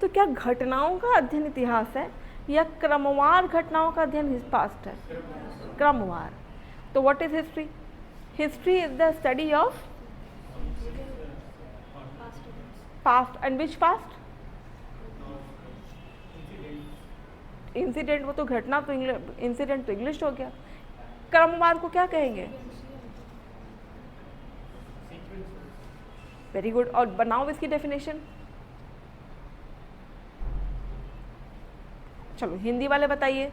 तो क्या घटनाओं का अध्ययन इतिहास है या क्रमवार घटनाओं का अध्ययन पास्ट है? क्रमवार। तो what is history? History is the study of past. And which past? Incident, वो तो घटना, तो इंसिडेंट तो इंग्लिश हो गया। क्रमवार को क्या कहेंगे? Very good. और बनाओ इसकी डेफिनेशन। चलो हिंदी वाले बताइए।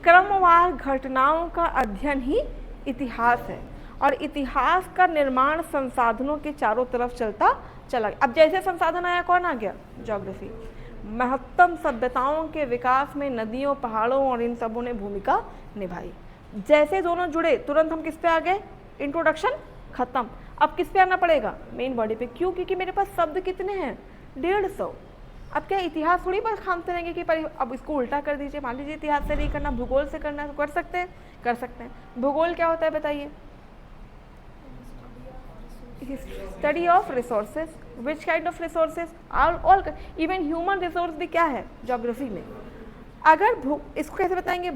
क्रमवार घटनाओं का अध्ययन ही इतिहास है, और इतिहास का निर्माण संसाधनों के चारों तरफ चलता चला। अब जैसे संसाधन आया, कौन आ गया? ज्योग्राफी। महत्तम सभ्यताओं के विकास में नदियों, पहाड़ों और इन सबों ने भूमिका निभाई। जैसे दोनों जुड़े तुरंत हम किस पे आ गए? इंट्रोडक्शन खत्म। अब किस पे आना पड़ेगा? मेन बॉडी पे। क्यों? क्योंकि मेरे पास शब्द कितने हैं? 150। अब क्या इतिहास थोड़ी बस खानते रहेंगे कि अब इसको उल्टा कर दीजिए। मान लीजिए इतिहास से नहीं करना, भूगोल से करना है, तो कर सकते हैं, कर सकते हैं। भूगोल क्या होता है बताइए? Study of resources. Which kind of resources? All. Even human resource भी क्या है ज्योग्राफी में। अगर इसको कैसे बताएंगे?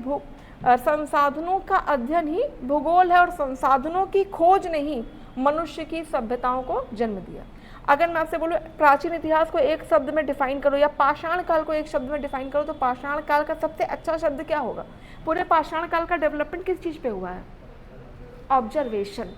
संसाधनों का अध्ययन ही भूगोल है, और संसाधनों की खोज ने ही मनुष्य की सभ्यताओं को जन्म दिया। अगर मैं आपसे बोलूँ प्राचीन इतिहास को एक शब्द में डिफाइन करो, या पाषाण काल को एक शब्द में डिफाइन करो, तो पाषाण काल का सबसे अच्छा शब्द क्या होगा? पूरे पाषाण काल का डेवलपमेंट किस चीज़ पे हुआ है? ऑब्जर्वेशन।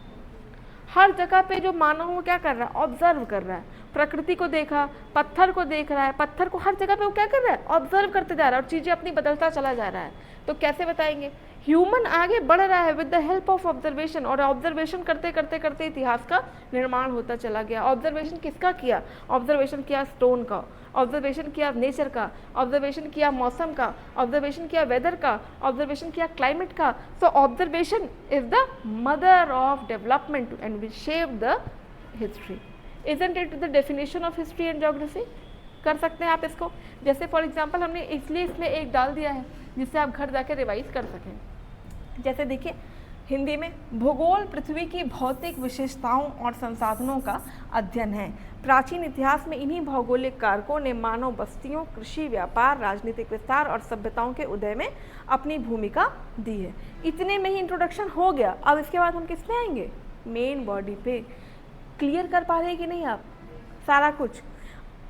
हर जगह पे जो मानव वो क्या कर रहा है? ऑब्जर्व कर रहा है। प्रकृति को देखा, पत्थर को देख रहा है, पत्थर को हर जगह पे वो क्या कर रहा है? ऑब्जर्व करते जा रहा है, और चीज़ें अपनी बदलता चला जा रहा है। तो कैसे बताएंगे? ह्यूमन आगे बढ़ रहा है with the help of observation, और ऑब्जर्वेशन करते करते करते इतिहास का निर्माण होता चला गया। ऑब्जर्वेशन किसका किया? ऑब्जर्वेशन किया स्टोन का, ऑब्जर्वेशन किया नेचर का, ऑब्जर्वेशन किया मौसम का, ऑब्जर्वेशन किया वेदर का, ऑब्जर्वेशन किया क्लाइमेट का। So observation is the mother of development and which shape the history. Isn't it the definition of history and geography? कर सकते हैं आप इसको। जैसे फॉर एग्जाम्पल हमने इसलिए इसमें एक डाल दिया है जिससे आप घर जाकर रिवाइज कर सकें। जैसे देखिए हिंदी में भूगोल पृथ्वी की भौतिक विशेषताओं और संसाधनों का अध्ययन है। प्राचीन इतिहास में इन्हीं भौगोलिक कारकों ने मानव बस्तियों, कृषि, व्यापार, राजनीतिक विस्तार और सभ्यताओं के उदय में अपनी भूमिका दी है। इतने में ही इंट्रोडक्शन हो गया। अब इसके बाद हम किस में आएंगे? मेन बॉडी पे। क्लियर कर पा रहे हैं कि नहीं आप? सारा कुछ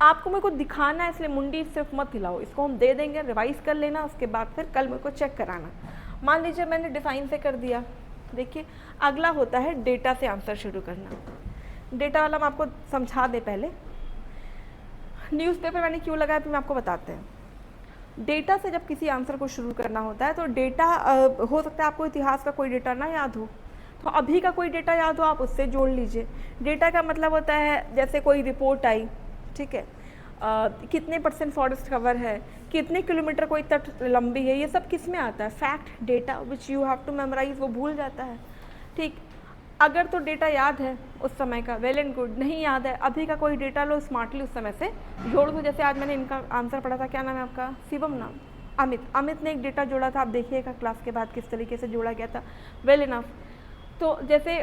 आपको मेरे को दिखाना है, इसलिए मुंडी सिर्फ मत हिलाओ। इसको हम दे देंगे, रिवाइज कर लेना, उसके बाद फिर कल मेरे को चेक कराना। मान लीजिए मैंने डिफाइन से कर दिया। देखिए अगला होता है डेटा से आंसर शुरू करना। डेटा वाला मैं आपको समझा दे पहले। न्यूज़पेपर मैंने क्यों लगाया फिर मैं आपको बताते हैं। डेटा से जब किसी आंसर को शुरू करना होता है तो डेटा हो सकता है आपको इतिहास का कोई डेटा ना याद हो, तो अभी का कोई डेटा याद हो आप उससे जोड़ लीजिए। डेटा का मतलब होता है जैसे कोई रिपोर्ट आई, ठीक है, कितने % फॉरेस्ट कवर है, कितने किलोमीटर कोई तट लंबी है, ये सब किस में आता है, fact data which you have to memorise, वो भूल जाता है। ठीक, अगर तो डेटा याद है उस समय का, वेल एंड गुड, नहीं याद है अभी का कोई डेटा लो, स्मार्टली उस समय से जोड़ दो। जैसे आज मैंने इनका आंसर पढ़ा था, क्या नाम है आपका, शिवम नाम, अमित ने एक डेटा जोड़ा था, आप देखिएगा क्लास के बाद किस तरीके से जोड़ा गया था, वेल इनफ। तो जैसे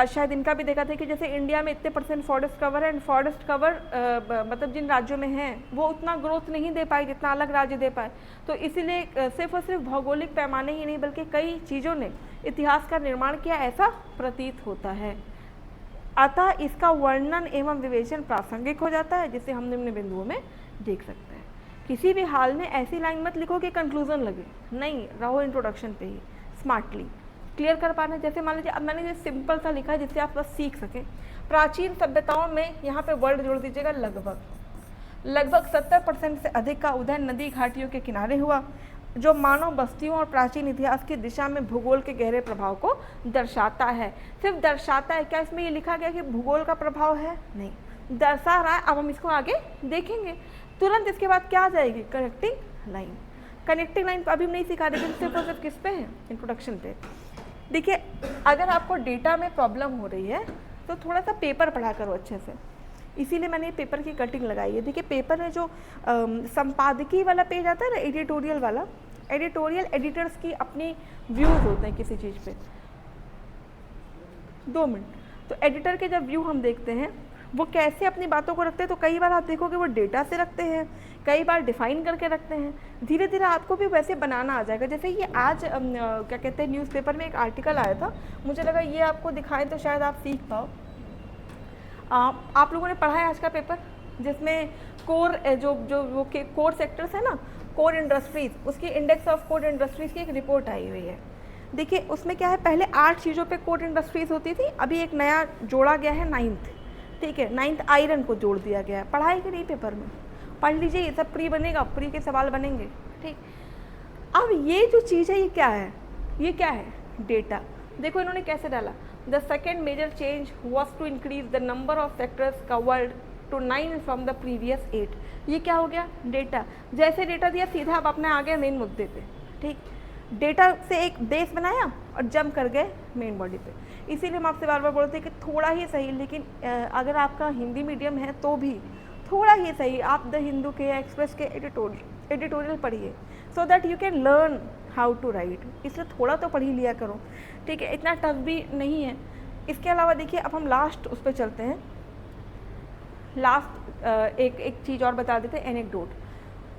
शायद इनका भी देखा था कि जैसे इंडिया में इतने % फॉरेस्ट कवर है, एंड फॉरेस्ट कवर मतलब जिन राज्यों में है वो उतना ग्रोथ नहीं दे पाए जितना अलग राज्य दे पाए। तो इसीलिए सिर्फ और सिर्फ भौगोलिक पैमाने ही नहीं बल्कि कई चीज़ों ने इतिहास का निर्माण किया, ऐसा प्रतीत होता है। अतः इसका वर्णन एवं विवेचन प्रासंगिक हो जाता है, जिसे हम निम्न बिंदुओं में देख सकते हैं। किसी भी हाल में ऐसी लाइन मत लिखो कि कंक्लूजन लगे, नहीं, रहो इंट्रोडक्शन पे ही, स्मार्टली क्लियर कर पाना। जैसे मान लीजिए अब मैंने जो सिंपल सा लिखा है जिससे आप बस सीख सकें, प्राचीन सभ्यताओं में, यहाँ पे वर्ड जोड़ दीजिएगा लगभग 70% से अधिक का उदय नदी घाटियों के किनारे हुआ, जो मानव बस्तियों और प्राचीन इतिहास की दिशा में भूगोल के गहरे प्रभाव को दर्शाता है। सिर्फ दर्शाता है, क्या इसमें ये लिखा गया कि भूगोल का प्रभाव है, नहीं, दर्शा रहा है। अब हम इसको आगे देखेंगे, तुरंत इसके बाद क्या आ जाएगी, कनेक्टिंग लाइन। कनेक्टिंग लाइन अभी नहीं सिखा रही, सिर्फ और सिर्फ किस पे है, इंट्रोडक्शन पे। देखिए, अगर आपको डेटा में प्रॉब्लम हो रही है तो थोड़ा सा पेपर पढ़ा करो अच्छे से, इसीलिए मैंने ये पेपर की कटिंग लगाई है। देखिए, पेपर में जो संपादकीय वाला पेज आता है ना, एडिटोरियल वाला, एडिटोरियल एडिटर्स की अपनी व्यूज़ होते हैं किसी चीज़ पे। 2 मिनट। तो एडिटर के जब व्यू हम देखते हैं वो कैसे अपनी बातों को रखते हैं, तो कई बार आप देखोगे वो डेटा से रखते हैं, कई बार डिफाइन करके रखते हैं। धीरे धीरे आपको भी वैसे बनाना आ जाएगा। जैसे ये आज क्या कहते हैं, न्यूज़पेपर में एक आर्टिकल आया था, मुझे लगा ये आपको दिखाएं तो शायद आप सीख पाओ। आप लोगों ने पढ़ा है आज का पेपर, जिसमें कोर वो कोर सेक्टर्स है ना, कोर इंडस्ट्रीज़, उसकी इंडेक्स ऑफ कोर इंडस्ट्रीज़ की एक रिपोर्ट आई हुई है। देखिए, उसमें क्या है, पहले 8 चीज़ों पे कोर इंडस्ट्रीज़ होती थी, अभी एक नया जोड़ा गया है 9th, ठीक है, 9th आयरन को जोड़ दिया गया है। पढ़ाई कि नहीं पेपर में, पढ़ लीजिए, ये सब प्री बनेगा, प्री के सवाल बनेंगे, ठीक। अब ये जो चीज़ है ये क्या है, ये क्या है, डेटा। देखो इन्होंने कैसे डाला, the second major change was to increase the number of sectors covered to 9 from the previous 8। ये क्या हो गया, डेटा। जैसे डेटा दिया सीधा आप अपने आ गए मेन मुद्दे पे, ठीक। डेटा से एक बेस बनाया और जंप कर गए मेन बॉडी पे। इसीलिए हम आपसे बार बार बोलते हैं कि थोड़ा ही सही, लेकिन अगर आपका हिंदी मीडियम है तो भी थोड़ा ही सही आप द हिंदू के या एक्सप्रेस के एडिटोरियल पढ़िए, so that you can learn how to write. इसलिए थोड़ा तो पढ़ ही लिया करो, ठीक है, इतना टफ भी नहीं है। इसके अलावा देखिए, अब हम लास्ट उस पर चलते हैं। लास्ट एक चीज़ और बता देते हैं, एनेक्डोट,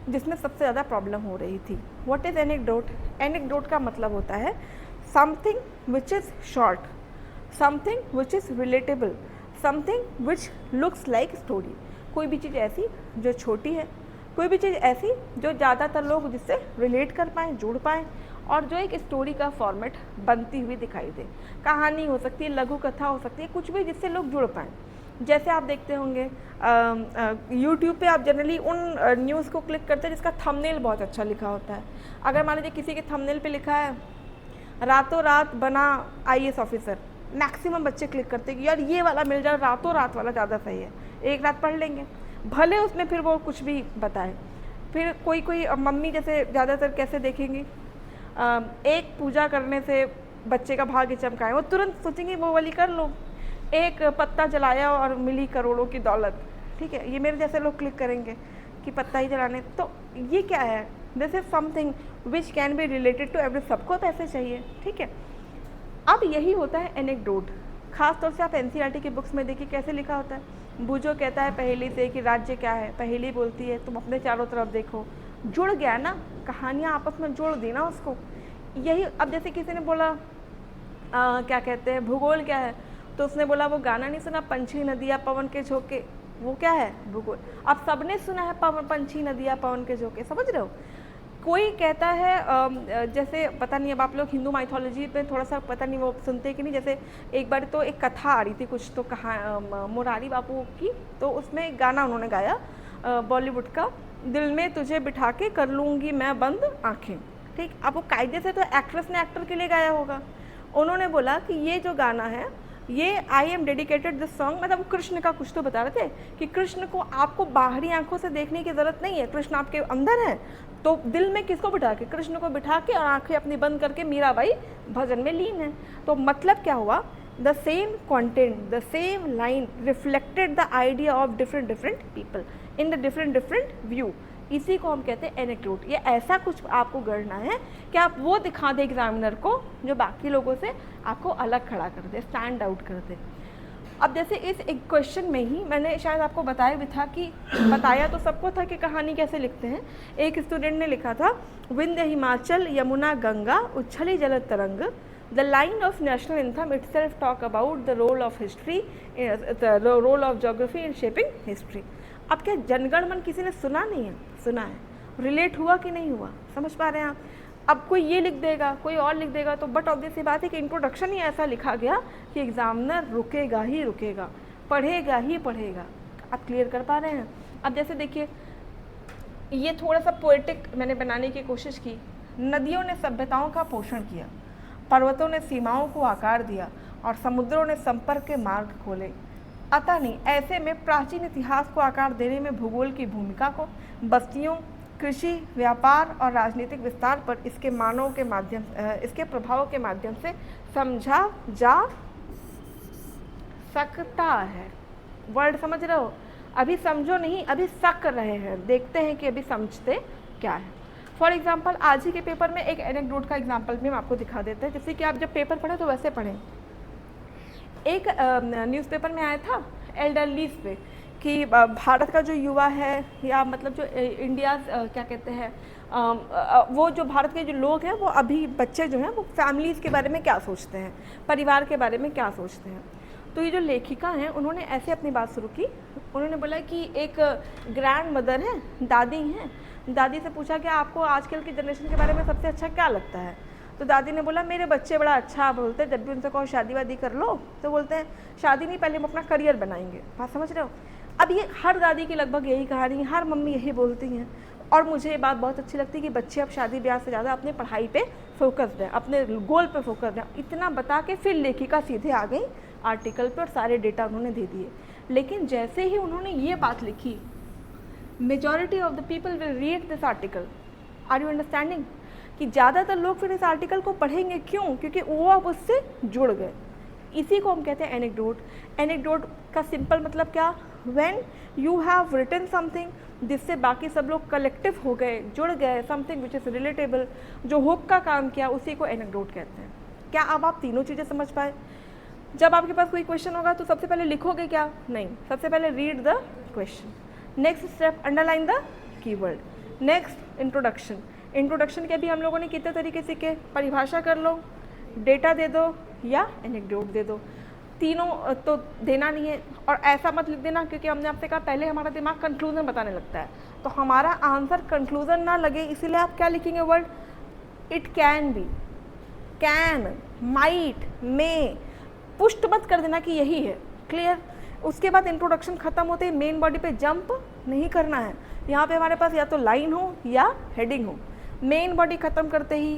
जिसमें सबसे ज़्यादा प्रॉब्लम हो रही थी। What is anecdote? एनेक्डोट का मतलब होता है something which is short, something which is relatable, something which looks like story. कोई भी चीज़ ऐसी जो छोटी है, कोई भी चीज़ ऐसी जो ज़्यादातर लोग जिससे रिलेट कर पाएँ, जुड़ पाएँ, और जो एक स्टोरी का फॉर्मेट बनती हुई दिखाई दे। कहानी हो सकती है, लघु कथा हो सकती है, कुछ भी जिससे लोग जुड़ पाएँ। जैसे आप देखते होंगे यूट्यूब पे आप जनरली उन न्यूज़ को क्लिक करते हैं जिसका थंबनेल बहुत अच्छा लिखा होता है। अगर मान लीजिए किसी के थंबनेल पे लिखा है रातों रात बना IAS ऑफिसर, मैक्सिमम बच्चे क्लिक करते हैं कि यार ये वाला मिल जाए, रातों रात वाला ज़्यादा सही है, एक रात पढ़ लेंगे, भले उसमें फिर वो कुछ भी बताए। फिर कोई मम्मी जैसे ज़्यादातर कैसे देखेंगी, एक पूजा करने से बच्चे का भाग्य चमकाए, वो तुरंत सोचेंगे वो वाली कर लो, एक पत्ता जलाया और मिली करोड़ों की दौलत, ठीक है, ये मेरे जैसे लोग क्लिक करेंगे कि पत्ता ही जलाने। तो ये क्या है, this is something which can be related to every, सबको पैसे चाहिए, ठीक है। अब यही होता है एनेक्डोट। खास तौर से आप NCERT की बुक्स में देखिए कैसे लिखा होता है। बूझो कहता है पहेली से कि राज्य क्या है, पहेली बोलती है तुम अपने चारों तरफ देखो, जुड़ गया ना, कहानियाँ आपस में जोड़ दी ना उसको। यही अब जैसे किसी ने बोला क्या कहते हैं भूगोल क्या है, तो उसने बोला वो गाना नहीं सुना, पंछी नदियाँ पवन के झोंके, वो क्या है, भूगोल। अब सबने सुना है पंछी नदियाँ पवन के झोंके, समझ रहे हो। कोई कहता है जैसे पता नहीं, अब आप लोग हिंदू माइथोलॉजी पे थोड़ा सा पता नहीं वो सुनते कि नहीं। जैसे एक बार तो एक कथा आ रही थी कुछ, तो कहा मुरारी बापू की, तो उसमें एक गाना उन्होंने गाया बॉलीवुड का, दिल में तुझे बिठा के कर लूँगी मैं बंद आँखें, ठीक। अब वो कायदे से तो एक्ट्रेस ने एक्टर के लिए गाया होगा, उन्होंने बोला कि ये जो गाना है ये I am dedicated this song, मतलब वो कृष्ण का कुछ तो बता रहे थे कि कृष्ण को आपको बाहरी आंखों से देखने की ज़रूरत नहीं है, कृष्ण आपके अंदर है। तो दिल में किसको बिठा के? कृष्ण को बिठा के, और आंखें अपनी बंद करके मीराबाई भजन में लीन है। तो मतलब क्या हुआ? The same content, the same line reflected the idea of different different people in the different different view. इसी को हम कहते हैं एनेक्डोट। ये ऐसा कुछ आपको गढ़ना है कि आप वो दिखा दें एग्जामिनर को जो बाकी लोगों से आपको अलग खड़ा कर दे, स्टैंड आउट कर दे। अब जैसे इस एक क्वेश्चन में ही मैंने शायद आपको बताया भी था कि बताया तो सबको था कि कहानी कैसे लिखते हैं। एक स्टूडेंट ने लिखा था, विंध्य हिमाचल यमुना गंगा उच्छली जल तरंग, the line of national anthem itself talk about the role of history, the role of geography in shaping history. अब क्या जनगण मन किसी ने सुना नहीं है? सुना है। रिलेट हुआ कि नहीं हुआ? समझ पा रहे हैं आप? अब कोई ये लिख देगा, कोई और लिख देगा, तो बट ऑब्वियस बात है कि इंट्रोडक्शन ही ऐसा लिखा गया कि एग्जामिनर रुकेगा ही रुकेगा, पढ़ेगा ही पढ़ेगा। आप क्लियर कर पा रहे हैं? अब जैसे देखिए, ये थोड़ा सा पोएटिक मैंने बनाने की कोशिश की। नदियों ने सभ्यताओं का पोषण किया, पर्वतों ने सीमाओं को आकार दिया और समुद्रों ने संपर्क के मार्ग खोले। अतः नहीं, ऐसे में प्राचीन इतिहास को आकार देने में भूगोल की भूमिका को बस्तियों, कृषि, व्यापार और राजनीतिक विस्तार पर इसके मानव के माध्यम, इसके प्रभाव के माध्यम से समझा जा सकता है। वर्ड समझ रहे हो? अभी समझो नहीं, अभी सक रहे हैं, देखते हैं कि अभी समझते क्या है। फॉर एग्जाम्पल, आज ही के पेपर में एक एनेक्डोट का एग्जाम्पल भी हम आपको दिखा देते हैं, जैसे कि आप जब पेपर पढ़ें तो वैसे पढ़ें। एक न्यूज़पेपर में आया था एल्डरलीज पे कि भारत का जो युवा है, या मतलब जो इंडिया क्या कहते हैं, वो जो भारत के जो लोग हैं, वो अभी बच्चे जो हैं वो फैमिलीज़ के बारे में क्या सोचते हैं, परिवार के बारे में क्या सोचते हैं। तो ये जो लेखिका हैं, उन्होंने ऐसे अपनी बात शुरू की। उन्होंने बोला कि एक ग्रैंड मदर है, दादी हैं, दादी से पूछा कि आपको आजकल की जनरेशन के बारे में सबसे अच्छा क्या लगता है? तो दादी ने बोला, मेरे बच्चे बड़ा अच्छा बोलते हैं, जब भी उनसे कहो शादी वादी कर लो तो बोलते हैं शादी नहीं, पहले हम अपना करियर बनाएंगे। बात समझ रहे हो? अब ये हर दादी की लगभग यही कहानी है, हर मम्मी यही बोलती हैं। और मुझे ये बात बहुत अच्छी लगती है कि बच्चे अब शादी ब्याह से ज़्यादा अपने पढ़ाई पे फोकस दें, अपने गोल पे फोकस दें। इतना बता के फिर लेखिका सीधे आ गई आर्टिकल पे और सारे डेटा उन्होंने दे दिए। लेकिन जैसे ही उन्होंने ये बात लिखी, majority of the people will read this article, are you understanding? कि ज़्यादातर लोग फिर इस आर्टिकल को पढ़ेंगे। क्यों? क्योंकि वो अब उससे जुड़ गए। इसी को हम कहते हैं एनेक्डोट। एनेक्डोट का सिंपल मतलब क्या? When you have written something जिससे बाकी सब लोग कलेक्टिव हो गए, जुड़ गए, समथिंग विच इज़ रिलेटेबल, जो हुक का काम किया, उसी को एनेक्डोट कहते हैं। क्या अब आप तीनों चीज़ें समझ पाए? जब आपके पास कोई क्वेश्चन होगा तो सबसे पहले लिखोगे क्या? नहीं, सबसे पहले read the question. Next step, underline the keyword. Next introduction. Introduction के भी हम लोगों ने कितने तरीके सीखे? परिभाषा कर लो, डेटा दे दो, या एनेक्डोट दे दो। तीनों तो देना नहीं है। और ऐसा मत लिख देना, क्योंकि हमने आपसे कहा पहले हमारा दिमाग कंक्लूजन बताने लगता है, तो हमारा आंसर कंक्लूजन ना लगे, इसीलिए आप क्या लिखेंगे? Word it can be, can, might, may. पुष्ट मत कर देना कि यही है। क्लियर? उसके बाद इंट्रोडक्शन खत्म होते ही मेन बॉडी पे जंप नहीं करना है। यहाँ पे हमारे पास या तो लाइन हो या हेडिंग हो। मेन बॉडी खत्म करते ही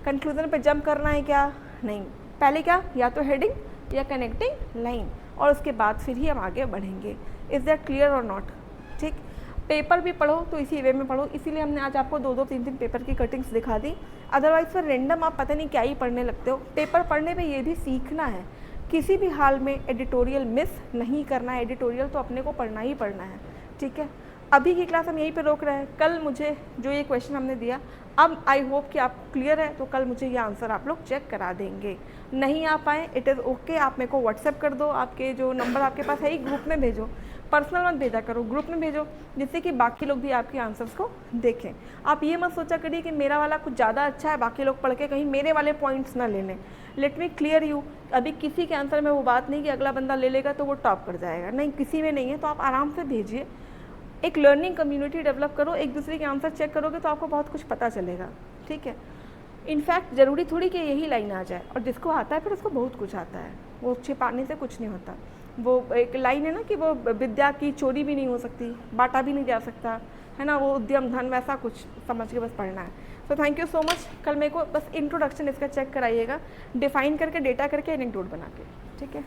कंक्लूजन पे जंप करना है क्या? नहीं, पहले क्या? या तो हेडिंग या कनेक्टिंग लाइन, और उसके बाद फिर ही हम आगे बढ़ेंगे। इज़ दैट क्लियर और नॉट? ठीक। पेपर भी पढ़ो तो इसी वे में पढ़ो, इसीलिए हमने आज आपको 2-2, 3-3 पेपर की कटिंग्स दिखा दी। अदरवाइज फिर रेंडम आप पता नहीं क्या ही पढ़ने लगते हो। पेपर पढ़ने में ये भी सीखना है, किसी भी हाल में एडिटोरियल मिस नहीं करना है। एडिटोरियल तो अपने को पढ़ना ही पढ़ना है। ठीक है, अभी की क्लास हम यहीं पे रोक रहे हैं। कल मुझे जो ये क्वेश्चन हमने दिया, अब आई होप कि आप क्लियर है, तो कल मुझे ये आंसर आप लोग चेक करा देंगे। नहीं आ पाए, इट इज़ ओके, आप मेरे को व्हाट्सएप कर दो, आपके जो नंबर आपके पास है ही ग्रुप में भेजो, पर्सनल मत भेजा करो, ग्रुप में भेजो, जिससे कि बाकी लोग भी आपके आंसर्स को देखें। आप ये मत सोचा करिए कि मेरा वाला कुछ ज़्यादा अच्छा है, बाकी लोग पढ़ के कहीं मेरे वाले पॉइंट्स ना ले लें। लेट मी क्लियर यू, अभी किसी के आंसर में वो बात नहीं कि अगला बंदा ले लेगा तो वो टॉप कर जाएगा, नहीं, किसी में नहीं है। तो आप आराम से भेजिए, एक लर्निंग कम्युनिटी डेवलप करो, एक दूसरे के आंसर चेक करोगे तो आपको बहुत कुछ पता चलेगा। ठीक है, इनफैक्ट ज़रूरी थोड़ी कि यही लाइन आ जाए, और जिसको आता है फिर उसको बहुत कुछ आता है, वो छिपाने से कुछ नहीं होता। वो एक लाइन है ना कि वो विद्या की चोरी भी नहीं हो सकती, बांटा भी नहीं जा सकता, है ना, वो उद्यम धन वैसा कुछ समझ के बस पढ़ना है। तो थैंक यू सो मच। कल मेरे को बस इंट्रोडक्शन इसका चेक कराइएगा, डिफाइन करके, डेटा करके, एनेक्डोट बना के, ठीक है।